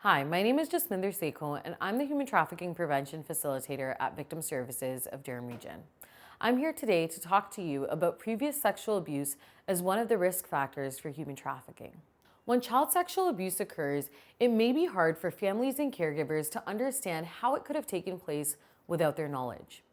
Hi, my name is Jasminder Sekhon, and I'm the Human Trafficking Prevention Facilitator at Victim Services of Durham region. I'm here today to talk to you about previous sexual abuse as one of the risk factors for human trafficking. When child sexual abuse occurs, it may be hard for families and caregivers to understand how it could have taken place without their knowledge.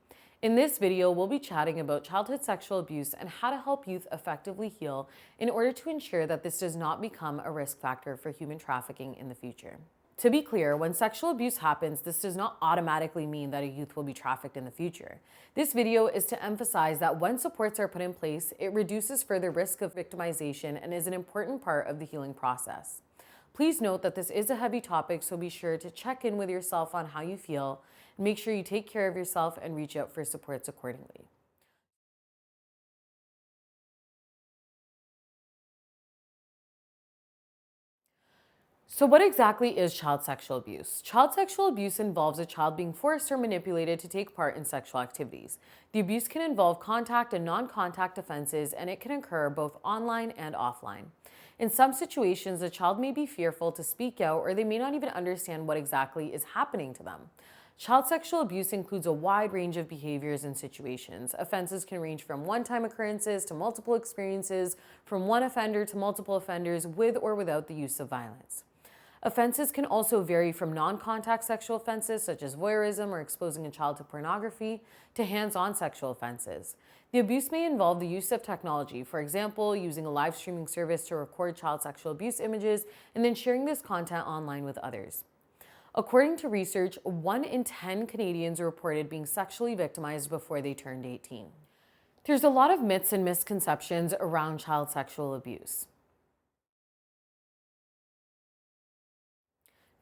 In this video, we'll be chatting about childhood sexual abuse and how to help youth effectively heal in order to ensure that this does not become a risk factor for human trafficking in the future. To be clear, when sexual abuse happens, this does not automatically mean that a youth will be trafficked in the future. This video is to emphasize that when supports are put in place, it reduces further risk of victimization and is an important part of the healing process. Please note that this is a heavy topic, so be sure to check in with yourself on how you feel, and make sure you take care of yourself and reach out for supports accordingly. So what exactly is child sexual abuse? Child sexual abuse involves a child being forced or manipulated to take part in sexual activities. The abuse can involve contact and non-contact offenses, and it can occur both online and offline. In some situations, the child may be fearful to speak out, or they may not even understand what exactly is happening to them. Child sexual abuse includes a wide range of behaviors and situations. Offenses can range from one-time occurrences to multiple experiences, from one offender to multiple offenders with or without the use of violence. Offenses can also vary from non-contact sexual offenses, such as voyeurism or exposing a child to pornography, to hands-on sexual offenses. The abuse may involve the use of technology, for example, using a live streaming service to record child sexual abuse images and then sharing this content online with others. According to research, 1 in 10 Canadians reported being sexually victimized before they turned 18. There's a lot of myths and misconceptions around child sexual abuse.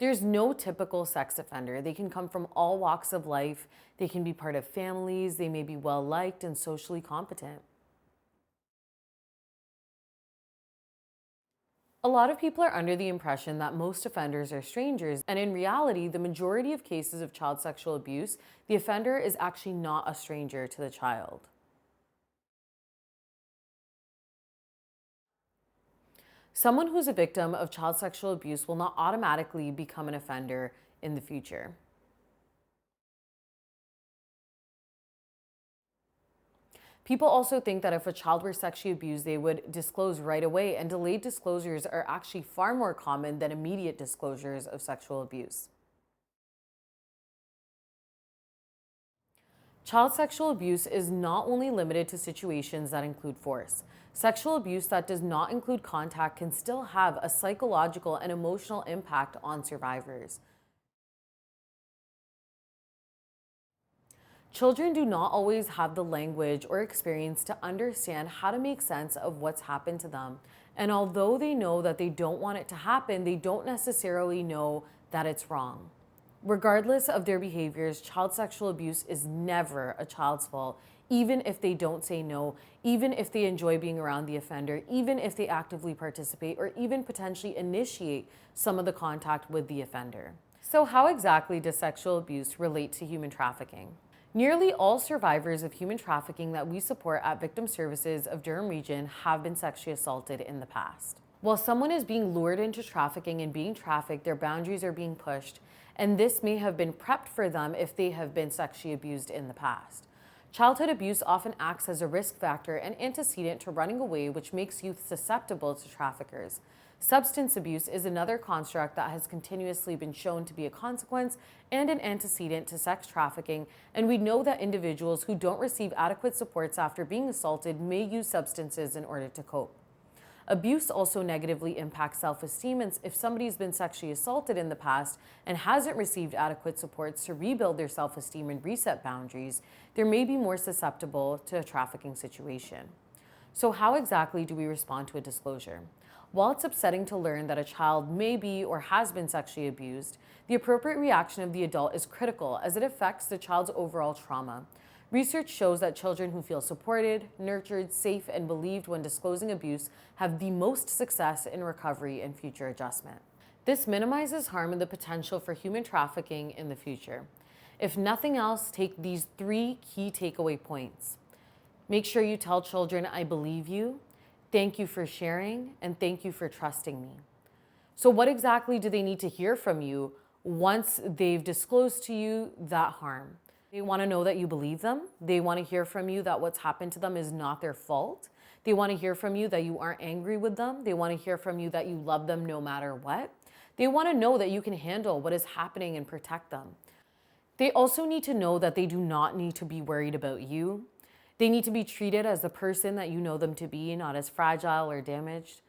There's no typical sex offender. They can come from all walks of life. They can be part of families. They may be well liked and socially competent. A lot of people are under the impression that most offenders are strangers, and in reality, the majority of cases of child sexual abuse, the offender is actually not a stranger to the child. Someone who's a victim of child sexual abuse will not automatically become an offender in the future. People also think that if a child were sexually abused, they would disclose right away, and delayed disclosures are actually far more common than immediate disclosures of sexual abuse. Child sexual abuse is not only limited to situations that include force. Sexual abuse that does not include contact can still have a psychological and emotional impact on survivors. Children do not always have the language or experience to understand how to make sense of what's happened to them. And although they know that they don't want it to happen, they don't necessarily know that it's wrong. Regardless of their behaviors, child sexual abuse is never a child's fault, even if they don't say no, even if they enjoy being around the offender, even if they actively participate, or even potentially initiate some of the contact with the offender. So how exactly does sexual abuse relate to human trafficking? Nearly all survivors of human trafficking that we support at Victim Services of Durham region have been sexually assaulted in the past. While someone is being lured into trafficking and being trafficked, their boundaries are being pushed, and this may have been prepped for them if they have been sexually abused in the past. Childhood abuse often acts as a risk factor and antecedent to running away, which makes youth susceptible to traffickers. Substance abuse is another construct that has continuously been shown to be a consequence and an antecedent to sex trafficking, and we know that individuals who don't receive adequate supports after being assaulted may use substances in order to cope. Abuse also negatively impacts self-esteem, and if somebody's been sexually assaulted in the past and hasn't received adequate supports to rebuild their self-esteem and reset boundaries, they may be more susceptible to a trafficking situation. So how exactly do we respond to a disclosure? While it's upsetting to learn that a child may be or has been sexually abused, the appropriate reaction of the adult is critical as it affects the child's overall trauma. Research shows that children who feel supported, nurtured, safe, and believed when disclosing abuse have the most success in recovery and future adjustment. This minimizes harm and the potential for human trafficking in the future. If nothing else, take these 3 key takeaway points. Make sure you tell children, "I believe you," "Thank you for sharing," and "Thank you for trusting me." So what exactly do they need to hear from you once they've disclosed to you that harm? They want to know that you believe them. They want to hear from you that what's happened to them is not their fault. They want to hear from you that you aren't angry with them. They want to hear from you that you love them no matter what. They want to know that you can handle what is happening and protect them. They also need to know that they do not need to be worried about you. They need to be treated as the person that you know them to be, not as fragile or damaged.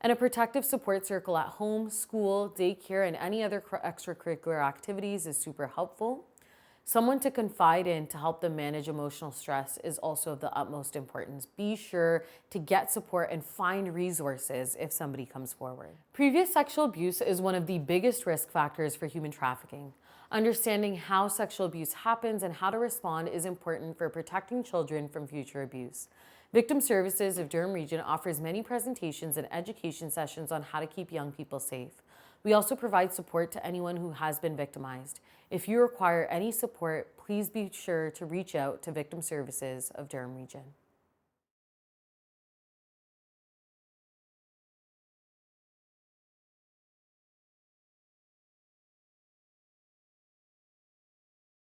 And a protective support circle at home, school, daycare, and any other extracurricular activities is super helpful. Someone to confide in to help them manage emotional stress is also of the utmost importance. Be sure to get support and find resources if somebody comes forward. Previous sexual abuse is one of the biggest risk factors for human trafficking. Understanding how sexual abuse happens and how to respond is important for protecting children from future abuse. Victim Services of Durham Region offers many presentations and education sessions on how to keep young people safe. We also provide support to anyone who has been victimized. If you require any support, please be sure to reach out to Victim Services of Durham Region.